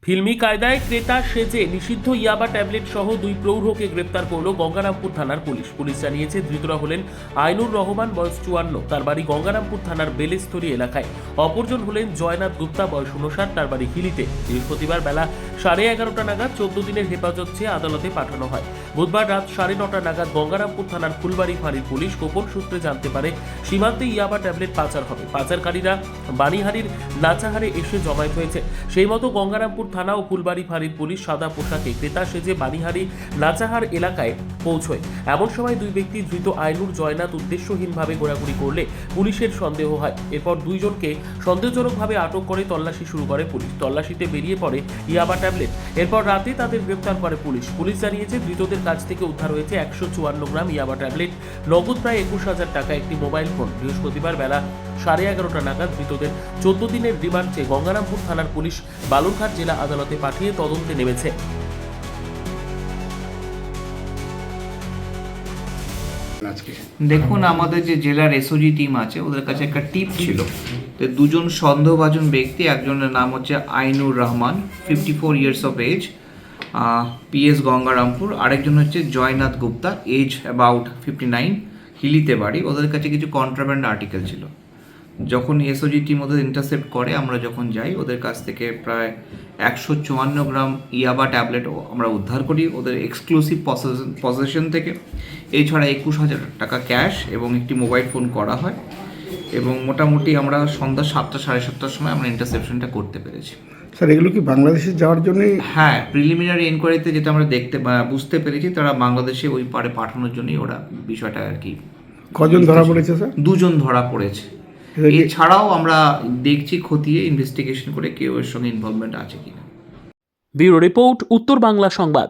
ফিল্মি কায়দায় ক্রেতা সেজে নিষিদ্ধ ইয়াবা ট্যাবলেট সহ দুই প্রৌঢ়কে গ্রেপ্তার করল গঙ্গারামপুর থানার পুলিশ। পুলিশ জানিয়েছে ধৃতরা হলেন আইনুর রহমান, বয়স 54, তার বাড়ি গঙ্গারামপুর থানার বেলেস্তরি এলাকায়। অপরজন হলেন জয়নাথ গুপ্তা, বয়স 59, তার বাড়ি হিলিতে। বৃহস্পতিবার বেলা 11:30 নাগাদ 14 দিনের হেফাজত চেয়ে আদালতে পাঠানো হয়। বুধবার রাত 9:30 নাগাদ গঙ্গারামপুর থানার ফুলবাড়ি ফাঁড়ির পুলিশ গোপন সূত্রে জানতে পারে সীমান্তে ইয়াবা ট্যাবলেট পাচার হবে। পাচারকারীরা বানিহারির নাচাহারে এসে জমায়েত হয়েছে। সেই মতো গঙ্গারামপুর থানা ও ফুলবাড়ি ফাঁড়ির পুলিশ সাদা পোশাকে ক্রেতা সেজে বানিহারি নাচাহার এলাকায় পৌঁছয়। এমন সময় দুই ব্যক্তি ধৃত আইনুর, জয়নাথ উদ্দেশ্যহীনভাবে ঘোরাঘুরি করলে পুলিশের সন্দেহ হয়। এরপর দুইজনকে সন্দেহজনকভাবে আটক করে তল্লাশি শুরু করে পুলিশ। তল্লাশিতে বেরিয়ে পড়ে ইয়াবা ট্যাবলেট। এরপর রাতে তাদের গ্রেপ্তার করে পুলিশ। পুলিশ জানিয়েছে ধৃতদের কাছ থেকে উদ্ধার হয়েছে 154 গ্রাম ইয়াবা ট্যাবলেট, নগদ প্রায় 21,000 টাকা, একটি মোবাইল ফোন। বৃহস্পতিবার বেলা 11:30 নাগাদ ধৃতদের 14 দিনের রিমান্ড চেয়ে গঙ্গারামপুর থানার পুলিশ বালুরঘাট জেলা আদালতে পাঠিয়ে তদন্তে নেমেছে। দেখুন, আমাদের যে জেলার এসওজি টিম আছে ওদের কাছে একটা টিপ ছিল। তো দুজন সন্দেহভাজন ব্যক্তি, একজনের নাম হচ্ছে Ainur Rahman, 54 years of age, PS Gangarampur. আরেকজন হচ্ছে জয়নাথ গুপ্তা, এজ অ্যাবাউট 59, হিলিতে বাড়ি। ওদের কাছে কিছু কন্ট্রাব্যান্ড আর্টিকেল ছিল। যখন এসওজি টিম ওদের ইন্টারসেপ্ট করে, আমরা যখন যাই, ওদের কাছ থেকে প্রায় 154 গ্রাম ইয়াবা ট্যাবলেট আমরা উদ্ধার করি ওদের এক্সক্লুসিভ পসেশন থেকে। এছাড়া 21,000 টাকা ক্যাশ এবং একটি মোবাইল ফোন করা হয়, এবং মোটামুটি আমরা সন্ধ্যা 7টা সাড়ে 7টার সময় আমরা ইন্টারসেপশনটা করতে পেরেছি। স্যার, এগুলো কি বাংলাদেশে যাওয়ার জন্যই? হ্যাঁ, প্রিলিমিনারি এনকোয়ারিতে যেটা আমরা বুঝতে পেরেছি, তারা বাংলাদেশে ওই পারে পাঠানোর জন্যই ওরা বিষয়টা আর কি। কজন ধরা পড়েছে স্যার? দুজন ধরা পড়েছে। এছাড়াও আমরা দেখছি খতিয়ে ইনভেস্টিগেশন করে কেউ এর সঙ্গে ইনভলভমেন্ট আছে কিনা। ব্যুরো রিপোর্ট, উত্তর বাংলা সংবাদ।